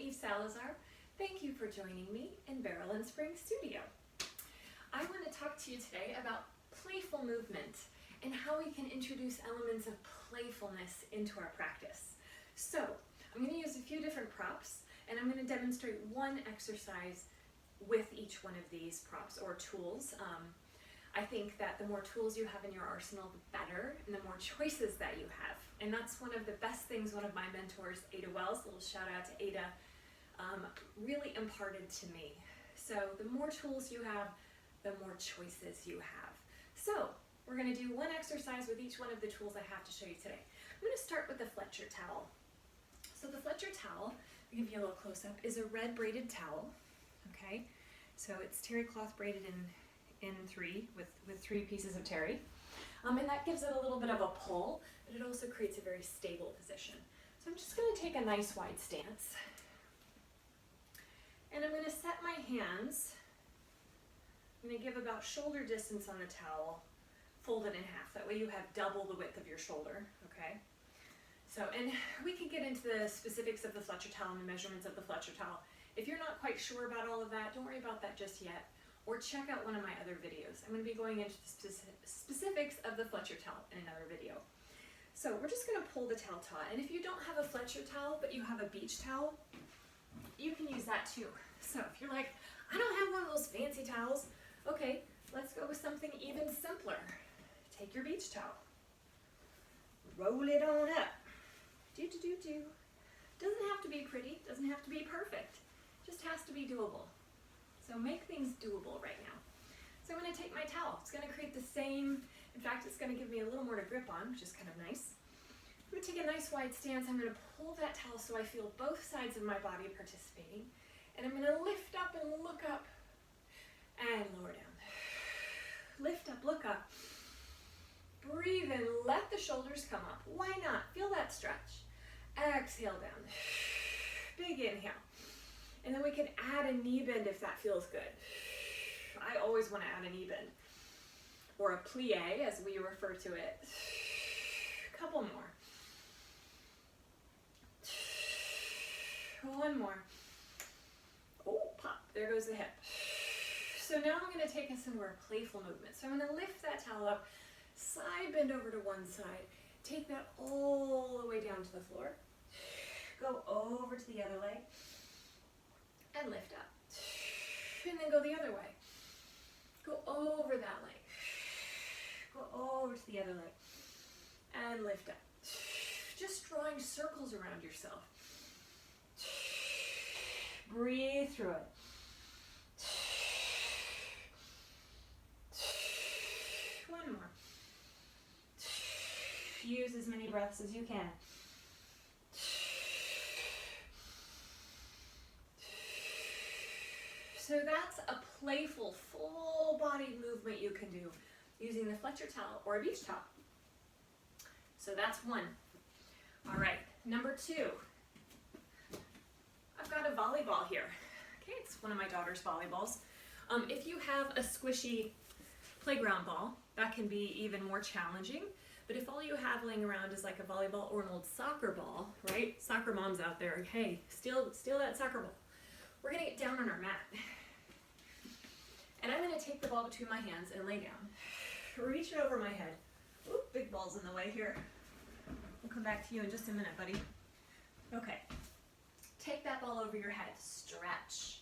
Eve Salazar. Thank you for joining me in Barrel and Spring Studio. I want to talk to you today about playful movement and how we can introduce elements of playfulness into our practice. So, I'm going to use a few different props and I'm going to demonstrate one exercise with each one of these props or tools. I think that the more tools you have in your arsenal, the better, and the more choices that you have. And that's one of the best things one of my mentors, Ada Wells, a little shout out to Ada, really imparted to me. So the more tools you have, the more choices you have. So we're going to do one exercise with each one of the tools I have to show you today. I'm going to start with the Fletcher Towel. So the Fletcher Towel, I'll give you a little close-up, is a red braided towel. Okay, so it's terry cloth braided in three with three pieces of terry, and that gives it a little bit of a pull, but it also creates a very stable position. So I'm just going to take a nice wide stance, and I'm going to set my hands. I'm going to give about shoulder distance on the towel, fold it in half. That way you have double the width of your shoulder. Okay. So, and we can get into the specifics of the Fletcher Towel and the measurements of the Fletcher Towel. If you're not quite sure about all of that, don't worry about that just yet. Or check out one of my other videos. I'm going to be going into the specifics of the Fletcher Towel in another video. So we're just going to pull the towel taut. And if you don't have a Fletcher towel, but you have a beach towel, you can use that too. So if you're like, I don't have one of those fancy towels, okay, let's go with something even simpler. Take your beach towel, roll it on up. Do-do-do-do. Doesn't have to be pretty, doesn't have to be perfect, just has to be doable. So make things doable right now. So I'm going to take my towel. It's going to create the same, in fact, it's going to give me a little more to grip on, which is kind of nice. I'm going to take a nice wide stance. I'm going to pull that towel so I feel both sides of my body participating. And I'm going to lift up and look up and lower down. Lift up, look up. Breathe in, let the shoulders come up. Why not? Feel that stretch. Exhale down. Big inhale. And then we can add a knee bend if that feels good. I always want to add a knee bend. Or a plie, as we refer to it. A couple more. One more. Oh, pop. There goes the hip. So now I'm going to take us into our playful movement. So I'm going to lift that towel up, side bend over to one side. Take that all the way down to the floor. Go over to the other leg. And lift up. And then go the other way. Go over that leg. Go over to the other leg. And lift up. Just drawing circles around yourself. Breathe through it. One more. Use as many breaths as you can. So that's a playful, full-bodied movement you can do using the Fletcher Towel or a beach towel. So that's one. All right, number two. I've got a volleyball here. Okay, it's one of my daughter's volleyballs. If you have a squishy playground ball, that can be even more challenging. But if all you have laying around is like a volleyball or an old soccer ball, right? Soccer moms out there, hey, steal that soccer ball. We're gonna get down on our mat. And I'm going to take the ball between my hands and lay down. Reach it over my head. Oop, big ball's in the way here. We'll come back to you in just a minute, buddy. Okay. Take that ball over your head. Stretch.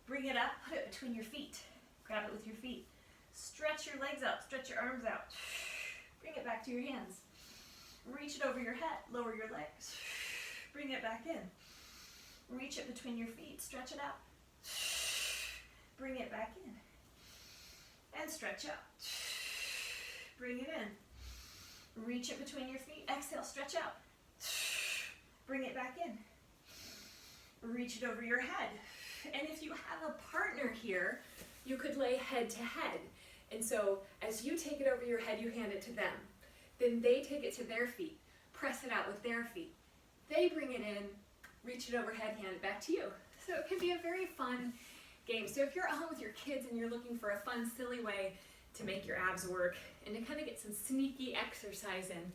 Bring it up. Put it between your feet. Grab it with your feet. Stretch your legs out. Stretch your arms out. Bring it back to your hands. Reach it over your head. Lower your legs. Bring it back in. Reach it between your feet. Stretch it out. Bring it back in. And stretch out. Bring it in. Reach it between your feet. Exhale, stretch out. Bring it back in. Reach it over your head. And if you have a partner here, you could lay head to head. And so as you take it over your head, you hand it to them. Then they take it to their feet, press it out with their feet. They bring it in, reach it overhead, hand it back to you. So it can be a very fun game. So if you're out with your kids and you're looking for a fun, silly way to make your abs work and to kind of get some sneaky exercise in,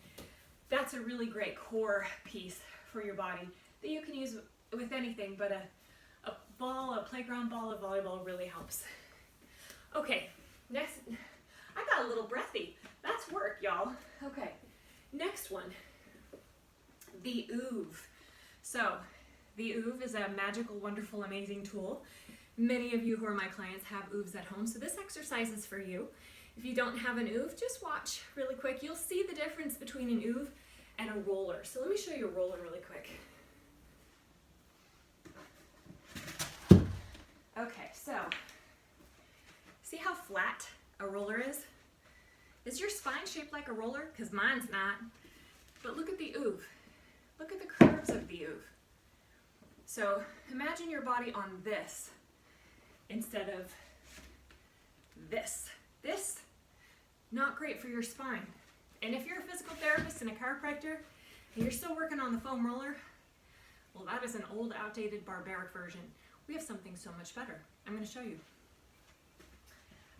that's a really great core piece for your body that you can use with anything, but a ball, a playground ball of volleyball really helps. Okay, next, I got a little breathy. That's work, y'all. Okay, next one, the oove. So, the oove is a magical, wonderful, amazing tool. Many of you who are my clients have ooves at home, so this exercise is for you. If you don't have an oove, just watch really quick. You'll see the difference between an oove and a roller. So let me show you a roller really quick. Okay, so see how flat a roller is? Is your spine shaped like a roller? Because mine's not. But look at the oove. Look at the curves of the oove. So imagine your body on this instead of this. This, not great for your spine. And if you're a physical therapist and a chiropractor and you're still working on the foam roller, well, that is an old, outdated, barbaric version. We have something so much better. I'm going to show you.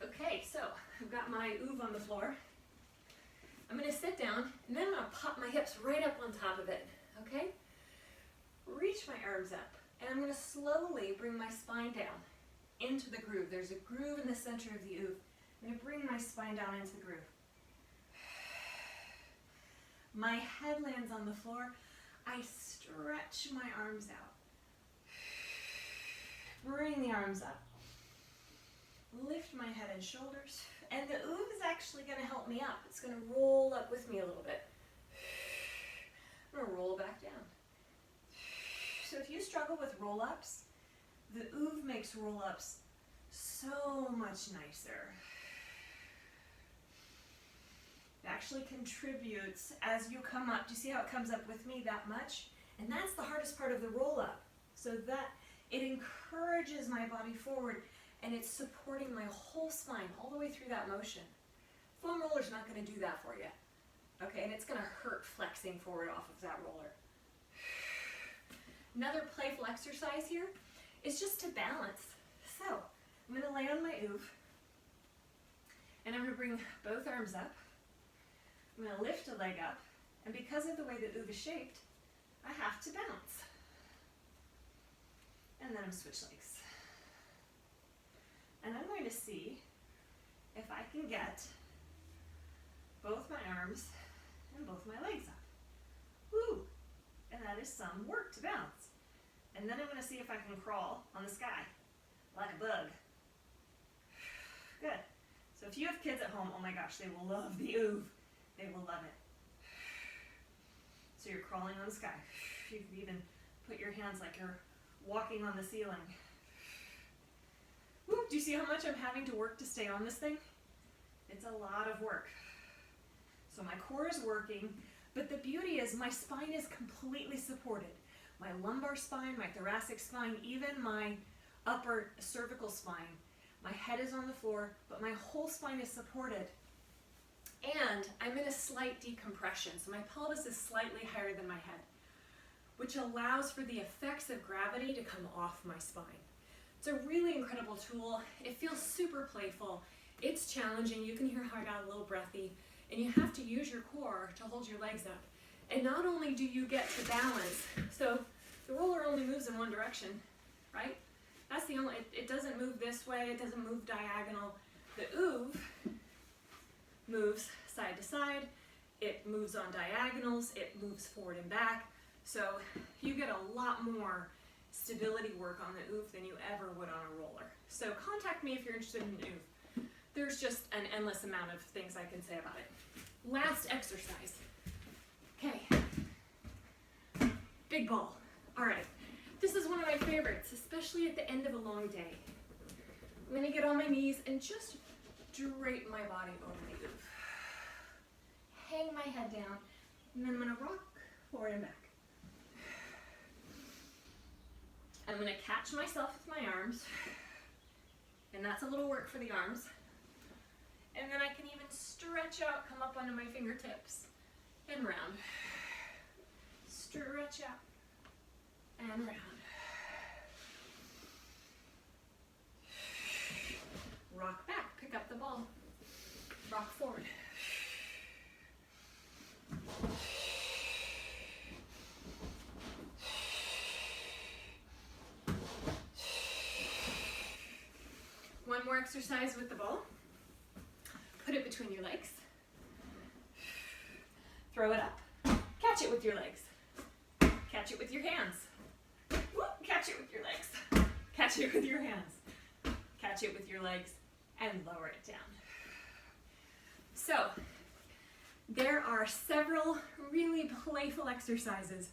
Okay, so I've got my oove on the floor. I'm going to sit down and then I'm going to pop my hips right up on top of it, okay? Reach my arms up and I'm going to slowly bring my spine down into the groove. There's a groove in the center of the oove. I'm going to bring my spine down into the groove. My head lands on the floor. I stretch my arms out. Bring the arms up. Lift my head and shoulders. And the oove is actually going to help me up. It's going to roll up with me a little bit. I'm going to roll back down. So if you struggle with roll-ups, the oove makes roll-ups so much nicer. It actually contributes as you come up. Do you see how it comes up with me that much? And that's the hardest part of the roll-up. So that it encourages my body forward and it's supporting my whole spine all the way through that motion. Foam roller's not going to do that for you. Okay, and it's going to hurt flexing forward off of that roller. Another playful exercise here is just to balance. So I'm going to lay on my oove and I'm going to bring both arms up. I'm going to lift a leg up, and because of the way the oove is shaped, I have to balance. And then I'm switch legs. And I'm going to see if I can get both my arms and both my legs up. Woo! And that is some work to balance. And then I'm going to see if I can crawl on the sky like a bug. Good. So if you have kids at home, oh my gosh, they will love the oove. They will love it. So you're crawling on the sky. You can even put your hands like you're walking on the ceiling. Woo, do you see how much I'm having to work to stay on this thing? It's a lot of work. So my core is working, but the beauty is my spine is completely supported. My lumbar spine, my thoracic spine, even my upper cervical spine. My head is on the floor, but my whole spine is supported. And I'm in a slight decompression, so my pelvis is slightly higher than my head, which allows for the effects of gravity to come off my spine. It's a really incredible tool. It feels super playful. It's challenging. You can hear how I got a little breathy, and you have to use your core to hold your legs up. And not only do you get to balance, so the roller only moves in one direction, right? That's the only, it doesn't move this way, it doesn't move diagonal. The oove moves side to side, it moves on diagonals, it moves forward and back. So you get a lot more stability work on the oove than you ever would on a roller. So contact me if you're interested in an oove. There's just an endless amount of things I can say about it. Last exercise. Okay. Big ball. All right. This is one of my favorites, especially at the end of a long day. I'm going to get on my knees and just drape my body over the oove. Hang my head down, and then I'm going to rock forward and back. I'm going to catch myself with my arms, and that's a little work for the arms. And then I can even stretch out, come up onto my fingertips, and round. Stretch out, and round. Rock back, pick up the ball, rock forward. exercise with the ball. Put it between your legs. Throw it up. Catch it with your legs. Catch it with your hands. Whoop, catch it with your legs. Catch it with your hands. Catch it with your legs and lower it down. So, there are several really playful exercises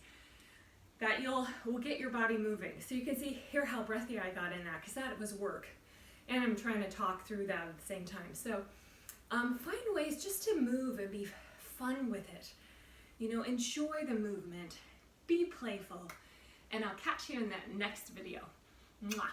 that will get your body moving. So you can see here how breathy I got in that, because that was work. And I'm trying to talk through that at the same time. So find ways just to move and be fun with it. You know, enjoy the movement, be playful, and I'll catch you in that next video. Mwah.